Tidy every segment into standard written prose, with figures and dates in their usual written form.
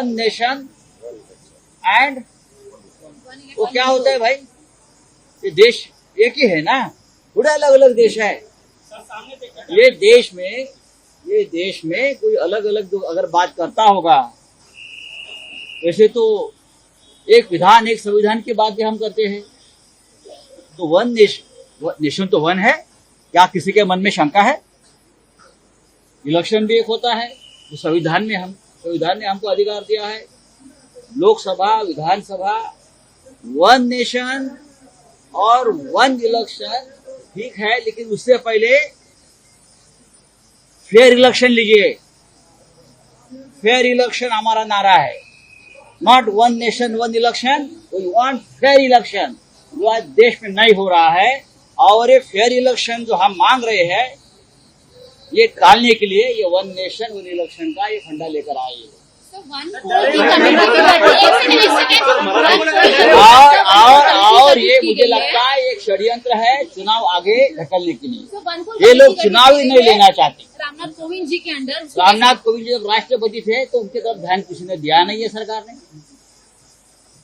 Nation and वो क्या होता है भाई, ये देश एक ही है ना, थोड़े अलग अलग देश है। ये देश में कोई अलग अलग जो अगर बात करता होगा, वैसे तो एक विधान एक संविधान की बात भी हम करते हैं, तो वन नेशन तो वन है। क्या किसी के मन में शंका है? इलेक्शन भी एक होता है, तो संविधान ने हमको अधिकार दिया है। लोकसभा, विधानसभा, वन नेशन और वन इलेक्शन, ठीक है, लेकिन उससे पहले फेयर इलेक्शन लीजिए। फेयर इलेक्शन हमारा नारा है, not one nation one election, we want fair election, जो आज देश में नहीं हो रहा है। और ये फेयर इलेक्शन जो हम मांग रहे हैं, ये टालने के लिए ये वन नेशन वन इलेक्शन का ये फंडा लेकर आए हैं। और ये मुझे लगता है एक षड्यंत्र है चुनाव आगे धकेलने के लिए। ये लोग चुनाव ही नहीं लेना चाहते। रामनाथ कोविंद जी के अंडर, रामनाथ कोविंद जी जब राष्ट्रपति थे तो उनके तरफ ध्यान किसी ने दिया नहीं है सरकार ने।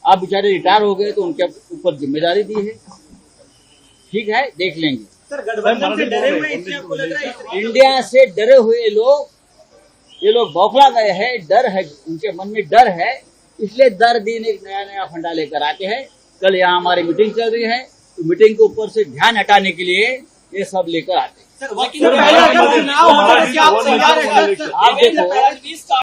अब बेचारे रिटायर हो गए तो उनके ऊपर जिम्मेदारी दी है। ठीक है, देख लेंगे। सर, गठबंधन से डरे हुए हैं, इसलिए आपको लग रहा है? इंडिया से डरे हुए लोग, ये लोग बौखला गए हैं, डर है उनके मन में, डर है, इसलिए दर दिन एक नया फंडा लेकर आते हैं। कल यहाँ हमारी मीटिंग चल रही है, तो मीटिंग के ऊपर से ध्यान हटाने के लिए ये सब लेकर आते हैं। आप देखो,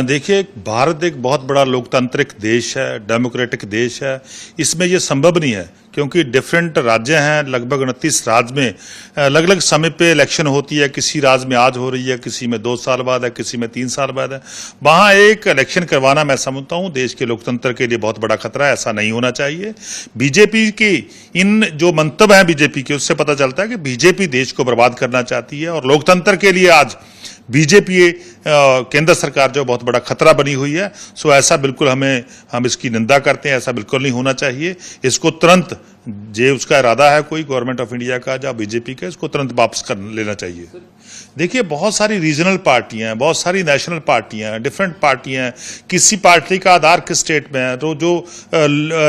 देखिए, भारत एक बहुत बड़ा लोकतांत्रिक देश है, डेमोक्रेटिक देश है। इसमें ये संभव नहीं है, क्योंकि डिफरेंट राज्य हैं, लगभग 29 राज्य में अलग अलग समय पे इलेक्शन होती है। किसी राज्य में आज हो रही है, किसी में 2 साल बाद है, किसी में 3 साल बाद है। वहां एक इलेक्शन करवाना, मैं समझता हूं, देश के लोकतंत्र के लिए बहुत बड़ा खतरा है। ऐसा नहीं होना चाहिए। बीजेपी की इन जो मंतव्य है बीजेपी के, उससे पता चलता है कि बीजेपी देश को बर्बाद करना चाहती है और लोकतंत्र के लिए आज बीजेपी केंद्र सरकार जो बहुत बड़ा खतरा बनी हुई है। सो ऐसा बिल्कुल हम इसकी निंदा करते हैं। ऐसा बिल्कुल नहीं होना चाहिए। इसको तुरंत, जो उसका इरादा है कोई गवर्नमेंट ऑफ इंडिया का या बीजेपी का, इसको तुरंत वापस कर लेना चाहिए। देखिए, बहुत सारी रीजनल पार्टियां हैं, बहुत सारी नेशनल पार्टियां हैं, डिफरेंट पार्टियां हैं। किसी पार्टी का आधार किस स्टेट में है, तो जो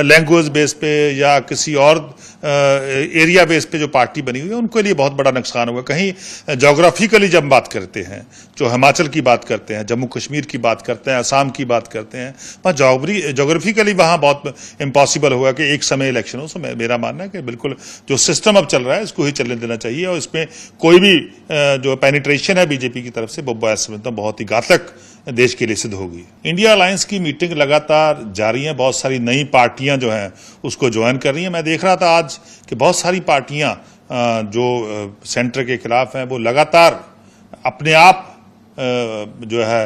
लैंग्वेज बेस पे या किसी और एरिया बेस पे जो पार्टी बनी हुई है, उनके लिए बहुत बड़ा नुकसान होगा। कहीं जोग्राफिकली जब बात करते हैं, जो हिमाचल की बात करते हैं, जम्मू कश्मीर की बात करते हैं, असम की बात करते हैं, वहाँ जोग्राफिकली वहाँ बहुत इम्पॉसिबल होगा कि एक समय इलेक्शन हो। सो मेरा मानना है कि बिल्कुल जो सिस्टम अब चल रहा है, इसको ही चलने देना चाहिए। और इसमें कोई भी जो पेनिट्रेशन है बीजेपी की तरफ से, वो बहुत ही घातक देश के लिए सिद्ध होगी। इंडिया अलायंस की मीटिंग लगातार जारी है। बहुत सारी नई पार्टियां जो हैं उसको ज्वाइन कर रही हैं। मैं देख रहा था आज कि बहुत सारी पार्टियां जो सेंटर के खिलाफ हैं, वो लगातार अपने आप जो है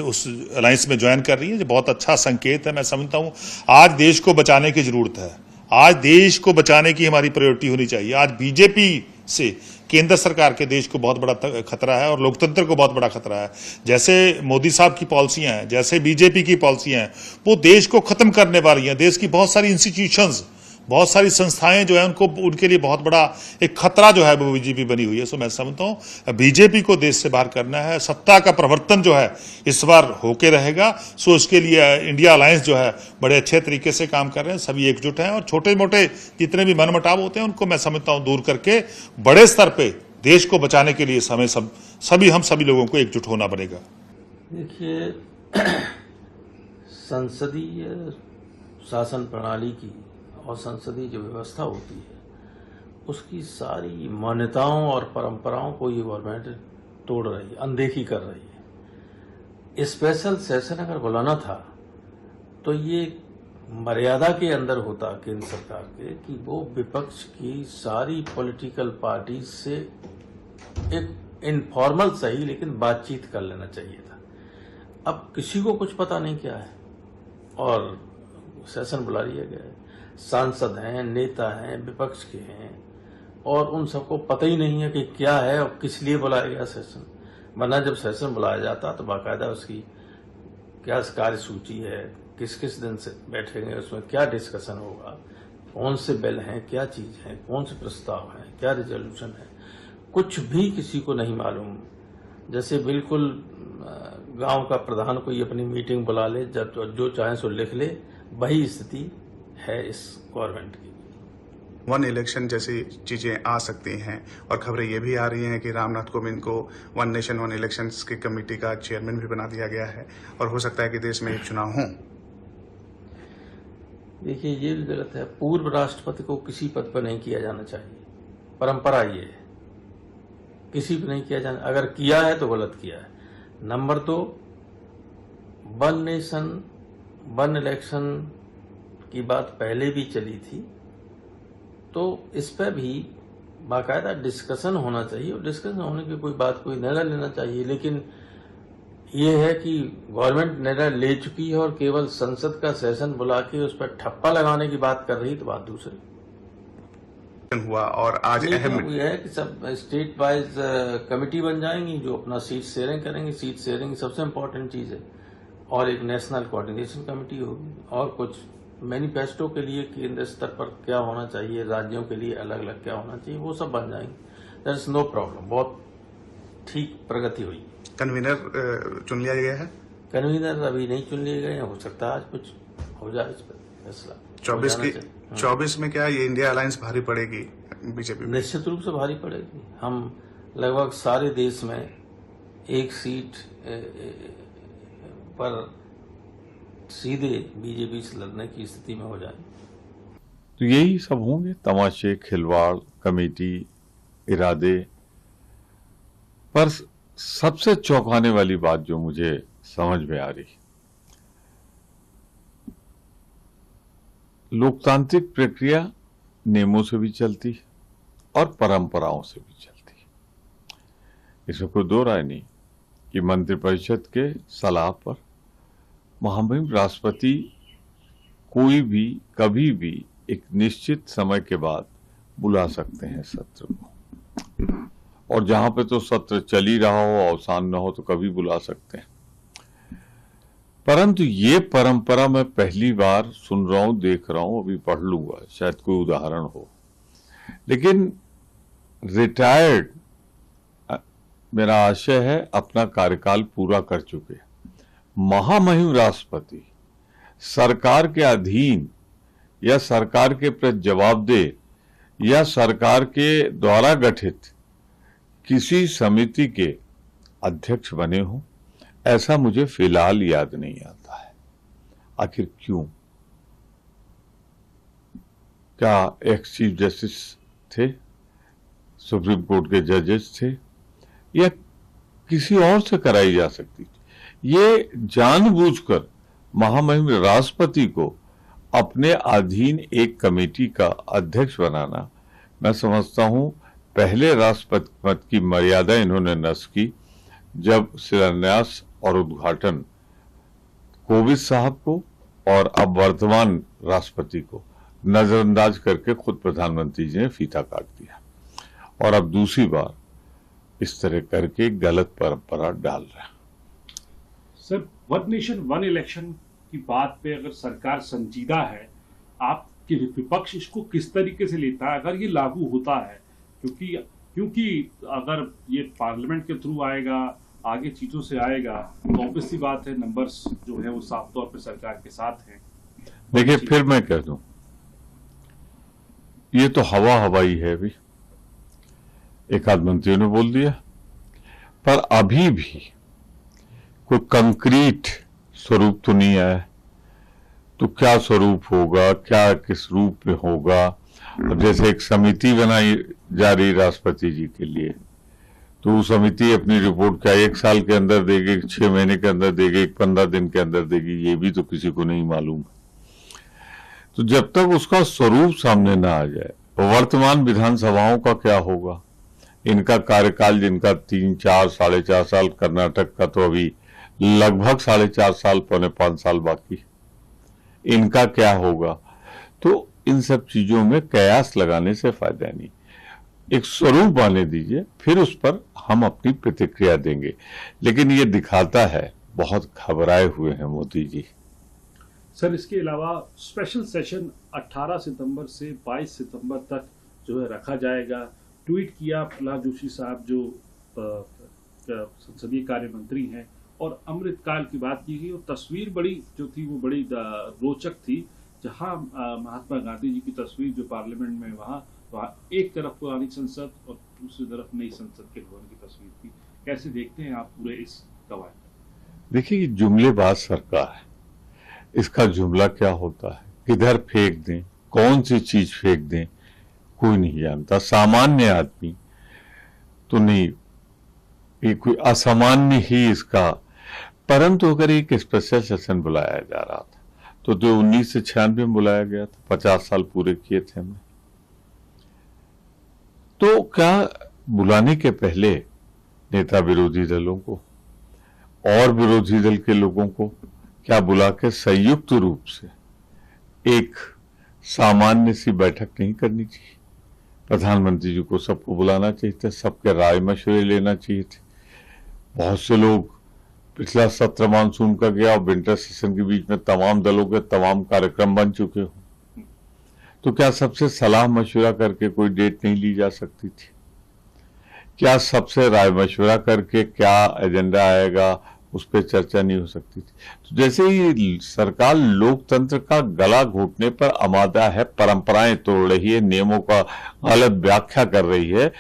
उस अलायंस में ज्वाइन कर रही है, जो बहुत अच्छा संकेत है। मैं समझता हूं आज देश को बचाने की जरूरत है। आज देश को बचाने की हमारी प्रायोरिटी होनी चाहिए। आज बीजेपी से केंद्र सरकार के देश को बहुत बड़ा खतरा है और लोकतंत्र को बहुत बड़ा खतरा है। जैसे मोदी साहब की पॉलिसियां हैं, जैसे बीजेपी की पॉलिसियां हैं, वो देश को खत्म करने वाली हैं। देश की बहुत सारी इंस्टीट्यूशंस, बहुत सारी संस्थाएं जो है, उनके लिए बहुत बड़ा एक खतरा जो है वो बीजेपी बनी हुई है। सो मैं समझता हूं बीजेपी को देश से बाहर करना है। सत्ता का प्रवर्तन जो है इस बार होके रहेगा। सो इसके लिए इंडिया अलायंस जो है बड़े अच्छे तरीके से काम कर रहे हैं। सभी एकजुट हैं और छोटे मोटे जितने भी मनमुटाव होते हैं, उनको मैं समझता हूं दूर करके बड़े स्तर पे देश को बचाने के लिए हम सभी लोगों को एकजुट होना पड़ेगा। देखिए, संसदीय शासन प्रणाली की और संसदीय जो व्यवस्था होती है, उसकी सारी मान्यताओं और परंपराओं को ये गवर्नमेंट तोड़ रही है, अनदेखी कर रही है। स्पेशल सेशन अगर बुलाना था तो ये मर्यादा के अंदर होता केंद्र सरकार के कि वो विपक्ष की सारी पॉलिटिकल पार्टी से एक इनफॉर्मल सही लेकिन बातचीत कर लेना चाहिए था। अब किसी को कुछ पता नहीं क्या है और सेशन बुला लिया गया है। सांसद हैं, नेता हैं, विपक्ष के हैं, और उन सबको पता ही नहीं है कि क्या है और किस लिए बुलाया गया सेशन। वरना जब सेशन बुलाया जाता तो बाकायदा उसकी क्या कार्यसूची है, किस किस दिन से बैठेंगे, उसमें क्या डिस्कशन होगा, कौन से बिल हैं, क्या चीज है, कौन से प्रस्ताव हैं, क्या रिजोल्यूशन है, कुछ भी किसी को नहीं मालूम। जैसे बिल्कुल गांव का प्रधान कोई अपनी मीटिंग बुला ले, जब जो चाहे सो लिख ले, वही स्थिति है इस गवर्नमेंट की। वन इलेक्शन जैसी चीजें आ सकती हैं और खबरें ये भी आ रही हैं कि रामनाथ कोविंद को वन नेशन वन इलेक्शंस की कमेटी का चेयरमैन भी बना दिया गया है और हो सकता है कि देश में एक चुनाव हो। देखिए, ये भी गलत है। पूर्व राष्ट्रपति को किसी पद पर नहीं किया जाना चाहिए, परंपरा ये है, किसी पर नहीं किया जाना। अगर किया है तो गलत किया है। Number 2, one nation one election की बात पहले भी चली थी, तो इस पर भी बाकायदा डिस्कशन होना चाहिए और डिस्कशन होने की कोई बात, कोई निर्णय लेना चाहिए। लेकिन ये है कि गवर्नमेंट निर्णय ले चुकी है और केवल संसद का सेशन बुला के उस पर ठप्पा लगाने की बात कर रही, तो बात दूसरी हुआ। और आज अहम ये है कि सब स्टेट वाइज कमेटी बन जाएंगी जो अपना सीट शेयरिंग करेंगे। सीट शेयरिंग सबसे इम्पोर्टेंट चीज है। और एक नेशनल कोऑर्डिनेशन कमेटी होगी और कुछ मैनिफेस्टो के लिए केंद्र स्तर पर क्या होना चाहिए, राज्यों के लिए अलग अलग क्या होना चाहिए, वो सब बन जाएंगे। There is no problem. बहुत ठीक प्रगति हुई। कन्वीनर चुन लिया गया है। कन्वीनर अभी नहीं चुन लिए गए हैं, हो सकता है आज कुछ हो जाए इस पर फैसला। 24 में क्या ये इंडिया अलायंस भारी पड़ेगी बीजेपी में? निश्चित रूप से भारी पड़ेगी। हम लगभग सारे देश में एक सीट पर सीधे बीजेपी से लड़ने की स्थिति में हो जाए। तो यही सब होंगे तमाशे, खिलवाड़, कमेटी, इरादे। पर सबसे चौंकाने वाली बात जो मुझे समझ में आ रही, लोकतांत्रिक प्रक्रिया नियमों से भी चलती है और परंपराओं से भी चलती है। इसमें कोई दो राय नहीं कि मंत्रिपरिषद के सलाह पर महामहिम राष्ट्रपति कोई भी कभी भी एक निश्चित समय के बाद बुला सकते हैं सत्र को, और जहां पे तो सत्र चल ही रहा हो, अवसान न हो, तो कभी बुला सकते हैं। परंतु ये परंपरा मैं पहली बार सुन रहा हूं, देख रहा हूं, अभी पढ़ लूंगा, शायद कोई उदाहरण हो। लेकिन रिटायर्ड, मेरा आशय है अपना कार्यकाल पूरा कर चुके महामहिम राष्ट्रपति सरकार के अधीन या सरकार के प्रति जवाबदेह या सरकार के द्वारा गठित किसी समिति के अध्यक्ष बने हों, ऐसा मुझे फिलहाल याद नहीं आता है। आखिर क्यों? क्या एक्स चीफ जस्टिस थे, सुप्रीम कोर्ट के जजेस थे, या किसी और से कराई जा सकती थी? ये जानबूझकर महामहिम राष्ट्रपति को अपने अधीन एक कमेटी का अध्यक्ष बनाना, मैं समझता हूं पहले राष्ट्रपति पद की मर्यादा इन्होंने नष्ट की जब शिलान्यास और उद्घाटन कोविंद साहब को और अब वर्तमान राष्ट्रपति को नजरअंदाज करके खुद प्रधानमंत्री जी ने फीता काट दिया, और अब दूसरी बार इस तरह करके गलत परंपरा डाल रहा है। Sir, one nation one election की बात पे अगर सरकार संजीदा है, आपके विपक्ष इसको किस तरीके से लेता है अगर ये लागू होता है? क्योंकि अगर ये पार्लियामेंट के थ्रू आएगा, आगे चीजों से आएगा, तो ऑब्वियस सी बात है नंबर्स जो है वो साफ तौर पे सरकार के साथ हैं। देखिए, फिर मैं कह दूं, ये तो हवाई है। अभी एक आध मंत्रियों ने बोल दिया, पर अभी भी कोई कंक्रीट स्वरूप तो नहीं आया। तो क्या स्वरूप होगा, क्या किस रूप में होगा? अब जैसे एक समिति बनाई जा रही राष्ट्रपति जी के लिए, तो वो समिति अपनी रिपोर्ट क्या 1 साल के अंदर देगी, 6 महीने के अंदर देगी, 15 दिन के अंदर देगी, ये भी तो किसी को नहीं मालूम। तो जब तक उसका स्वरूप सामने ना आ जाए, वर्तमान विधानसभाओं का क्या होगा, इनका कार्यकाल जिनका 3, 4, 4.5 साल, कर्नाटक का तो अभी लगभग 4.5 साल, 4.25 साल बाकी, इनका क्या होगा? तो इन सब चीजों में कयास लगाने से फायदा नहीं। एक स्वरूप आने दीजिए, फिर उस पर हम अपनी प्रतिक्रिया देंगे। लेकिन ये दिखाता है बहुत घबराए हुए हैं मोदी जी। सर, इसके अलावा स्पेशल सेशन 18 सितंबर से 22 सितंबर तक जो है रखा जाएगा। ट्वीट किया प्रहलाद जोशी साहब जो संसदीय कार्य मंत्री हैं, और अमृतकाल की बात की गई और तस्वीर बड़ी जो थी वो बड़ी रोचक थी, जहां महात्मा गांधी जी की तस्वीर जो पार्लियामेंट में वहाँ एक तरफ पुरानी संसद और दूसरी तरफ नई संसद के भवन की तस्वीर थी। कैसे देखते हैं आप पूरे इस कवायद? देखिए, ये जुमलेबाज सरकार है, इसका जुमला क्या होता है, किधर फेंक दें, कौन सी चीज फेंक दें, कोई नहीं जानता। सामान्य आदमी तो नहीं, ये कोई असामान्य ही इसका। परंतु अगर एक स्पेशल सेशन बुलाया जा रहा था तो 1996 में बुलाया गया था, 50 साल पूरे किए थे हमने, तो क्या बुलाने के पहले नेता विरोधी दलों को और विरोधी दल के लोगों को क्या बुला के संयुक्त रूप से एक सामान्य सी बैठक नहीं करनी चाहिए? प्रधानमंत्री जी को सबको बुलाना चाहिए था, सबके राय मशवरे लेना चाहिए थे। बहुत से लोग पिछला सत्र मानसून का गया और विंटर सेशन के बीच में तमाम दलों के तमाम कार्यक्रम बन चुके हो, तो क्या सबसे सलाह मशवरा करके कोई डेट नहीं ली जा सकती थी? क्या सबसे राय मशवरा करके क्या एजेंडा आएगा उस पर चर्चा नहीं हो सकती थी? तो जैसे ही सरकार लोकतंत्र का गला घोटने पर आमादा है, परंपराएं तोड़ रही है, नियमों का गलत व्याख्या कर रही है,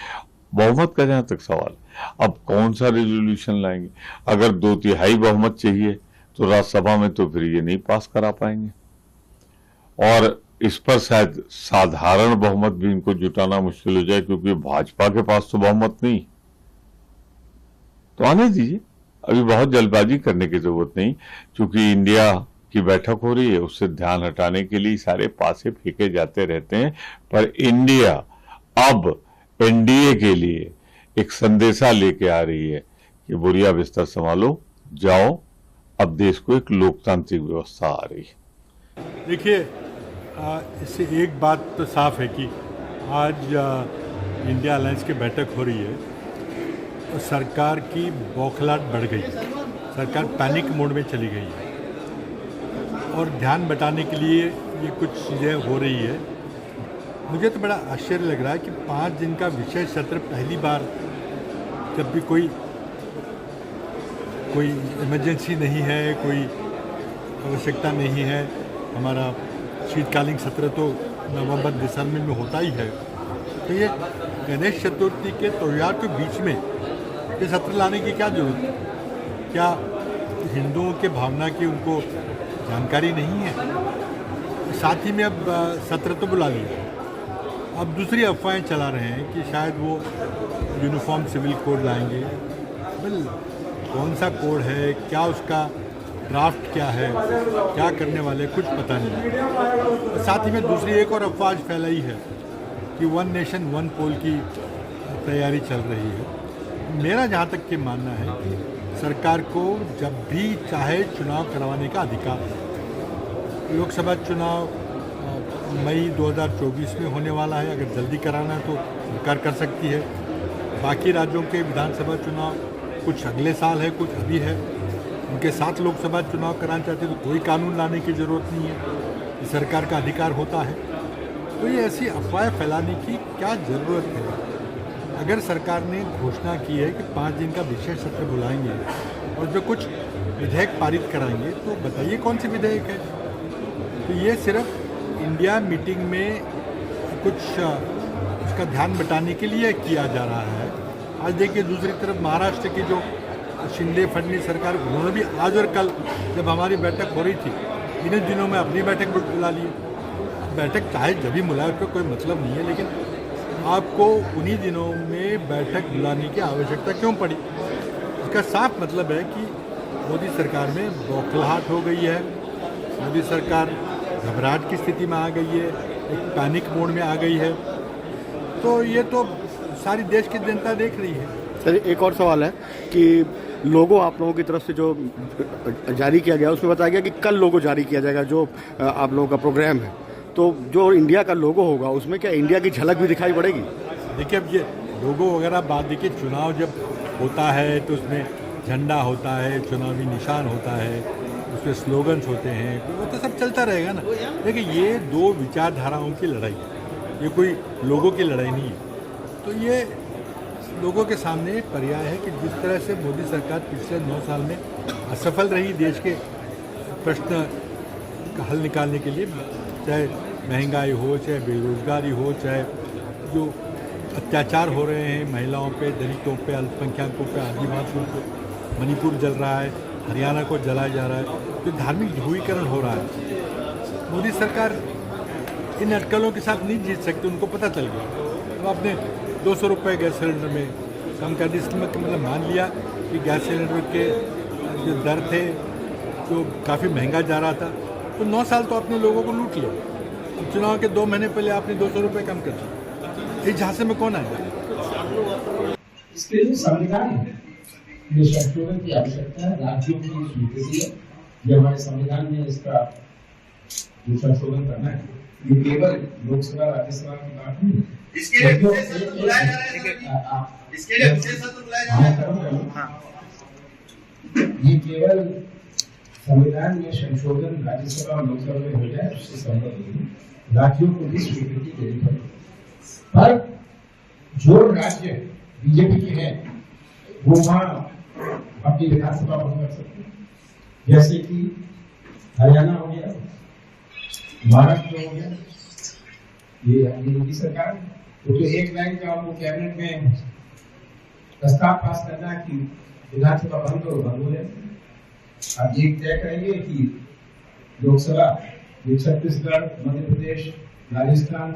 बहुमत का जहां तक सवाल, अब कौन सा रेजोल्यूशन लाएंगे? अगर 2/3 बहुमत चाहिए तो राज्यसभा में तो फिर ये नहीं पास करा पाएंगे, और इस पर शायद साधारण बहुमत भी इनको जुटाना मुश्किल हो जाए, क्योंकि भाजपा के पास तो बहुमत नहीं। तो आने दीजिए, अभी बहुत जल्दबाजी करने की जरूरत नहीं, क्योंकि इंडिया की बैठक हो रही है, उससे ध्यान हटाने के लिए सारे पासे फेंके जाते रहते हैं। पर इंडिया अब एनडीए के लिए एक संदेशा लेके आ रही है कि बोरिया बिस्तर संभालो, जाओ, अब देश को एक लोकतांत्रिक व्यवस्था आ रही है। देखिए, इससे एक बात तो साफ है कि आज इंडिया अलायंस की बैठक हो रही है तो सरकार की बौखलाहट बढ़ गई है, सरकार पैनिक मोड में चली गई है और ध्यान बटाने के लिए ये कुछ चीज़ें हो रही है। मुझे तो बड़ा आश्चर्य लग रहा है कि 5 दिन का विशेष सत्र पहली बार, जब भी कोई इमरजेंसी नहीं है, कोई आवश्यकता नहीं है, हमारा शीतकालीन सत्र तो नवंबर दिसंबर में होता ही है, तो ये गणेश चतुर्थी के त्योहार के बीच में ये सत्र लाने की क्या जरूरत है? क्या हिंदुओं के भावना की उनको जानकारी नहीं है? साथ ही में अब सत्र तो बुला लिया, अब दूसरी अफवाहें चला रहे हैं कि शायद वो यूनिफॉर्म सिविल कोड लाएंगे। बिल कौन सा कोड है, क्या उसका ड्राफ्ट क्या है, क्या करने वाले, कुछ पता नहीं। साथ ही में दूसरी एक और अफवाह फैलाई है कि 1 नेशन 1 पोल की तैयारी चल रही है। मेरा जहाँ तक के मानना है कि सरकार को जब भी चाहे चुनाव करवाने का अधिकार है। लोकसभा चुनाव मई 2024 में होने वाला है, अगर जल्दी कराना है तो सरकार कर सकती है। बाकी राज्यों के विधानसभा चुनाव कुछ अगले साल है, कुछ अभी है, उनके साथ लोकसभा चुनाव कराना चाहते हैं तो कोई कानून लाने की ज़रूरत नहीं है, ये सरकार का अधिकार होता है। तो ये ऐसी अफवाहें फैलाने की क्या ज़रूरत है? अगर सरकार ने घोषणा की है कि 5 दिन का विशेष सत्र बुलाएंगे और जो कुछ विधेयक पारित कराएंगे, तो बताइए कौन सी विधेयक है? तो ये सिर्फ इंडिया मीटिंग में कुछ उसका ध्यान बटाने के लिए किया जा रहा है। आज देखिए, दूसरी तरफ महाराष्ट्र की जो शिंदे फडणवीस सरकार, उन्होंने भी आज और कल जब हमारी बैठक हो रही थी, इन दिनों में अपनी बैठक बुला ली। बैठक चाहे जब भी बुलाए, उसका कोई मतलब नहीं है, लेकिन आपको उन्हीं दिनों में बैठक बुलाने की आवश्यकता क्यों पड़ी? इसका साफ मतलब है कि मोदी सरकार में बौखलाहट हो गई है, मोदी सरकार घबराहट की स्थिति में आ गई है, एक पैनिक मोड में आ गई है। तो ये तो सारी देश की जनता देख रही है। सर, एक और सवाल है कि लोगो आप लोगों की तरफ से जो जारी किया गया, उसमें बताया गया कि कल लोगो जारी किया जाएगा, जो आप लोगों का प्रोग्राम है, तो जो इंडिया का लोगो होगा उसमें क्या इंडिया की झलक भी दिखाई पड़ेगी? देखिए, अब ये लोगो वगैरह बात, देखिए चुनाव जब होता है तो उसमें झंडा होता है, चुनावी निशान होता है, उसमें स्लोगन्स होते हैं, वो तो सब चलता रहेगा ना। देखिए, ये 2 विचारधाराओं की लड़ाई है, ये कोई लोगों की लड़ाई नहीं है। तो ये लोगों के सामने एक पर्याय है कि जिस तरह से मोदी सरकार पिछले 9 साल में असफल रही देश के प्रश्न का हल निकालने के लिए, चाहे महंगाई हो, चाहे बेरोजगारी हो, चाहे जो अत्याचार हो रहे हैं महिलाओं पे, दलितों पे, अल्पसंख्यकों पे, आदिवासियों पे, मणिपुर जल रहा है, हरियाणा को जलाया जा रहा है, जो धार्मिक ध्रुवीकरण हो रहा है, मोदी सरकार इन अटकलों के साथ नहीं जीत सकती, उनको पता चल गया। अब आपने 200 रुपये गैस सिलेंडर में कम कर दी, इसमें मतलब मान लिया कि गैस सिलेंडर के जो दर थे जो काफ़ी महंगा जा रहा था, तो 9 साल तो आपने लोगों को लूट लिया। चुनाव के 2 महीने पहले आपने 200 रुपये कम कर दिया। इस झांसे में कौन आएगा? इसके लिए संविधान है, ये संशोधन की आवश्यकता है, राज्यों की स्वीकृति है, ये हमारे संविधान में इसका जो संशोधन करना है। ये केवल लोकसभा राज्यसभा की बात नहीं है, इसके लिए विशेष सत्र बुलाया जा रहा है, इसके लिए विशेष सत्र बुलाया जा रहा है। ये केवल संविधान में संशोधन राज्यसभा और लोकसभा में हो जाए उससे संभव नहीं, राज्यों को भी स्वीकृति देनी पड़ेगी। पर जो राज्य बीजेपी के हैं वो वहां अपनी विधानसभा बंद कर सकते हैं, जैसे कि हरियाणा हो गया, महाराष्ट्र हो गया, ये योगी सरकार। तो एक लाइन का आपको कैबिनेट में प्रस्ताव पास करना है कि विधानसभा बंद करो, बंद हो जाए। आप ये तय करेंगे कि लोकसभा छत्तीसगढ़, मध्य प्रदेश, राजस्थान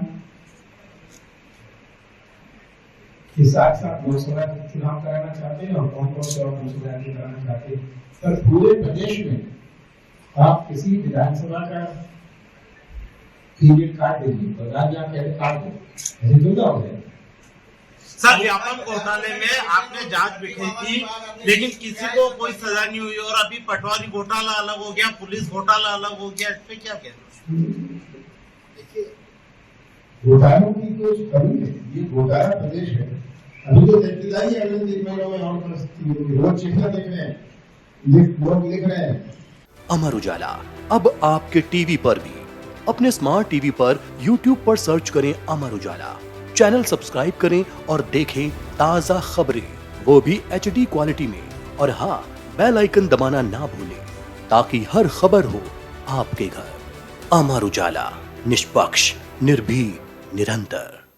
के साथ साथ लोकसभा चुनाव कराना चाहते हैं और कौन से और दूसरे राज्य कराना चाहते हैं, पर पूरे प्रदेश में आप किसी विधानसभा का पीरियड काट दीजिए, तो राज्य आप कैसे काट दो, ऐसे जुदा हो जाए। सर, व्यापम घोटाले में आपने जांच बिठाई थी, लेकिन किसी को कोई सजा नहीं हुई, और अभी पटवारी घोटाला अलग हो गया, पुलिस घोटाला अलग हो गया, इस पे क्या कहते हैं? घोटालों की तो कमी है, ये घोटाला प्रदेश है। अभी तो देखते जाइए अगले 3 महीनों में और परिस्थिति होगी, रोज चिट्ठियां देख रहे हैं, लोग लिख रहे हैं। अमर उजाला अब आपके टीवी पर भी। अपने स्मार्ट टीवी पर YouTube पर सर्च करें अमर उजाला, चैनल सब्सक्राइब करें और देखें ताजा खबरें, वो भी HD क्वालिटी में। और हाँ, बेल आइकन दबाना ना भूलें ताकि हर खबर हो आपके घर। अमर उजाला, निष्पक्ष, निर्भीक, निरंतर।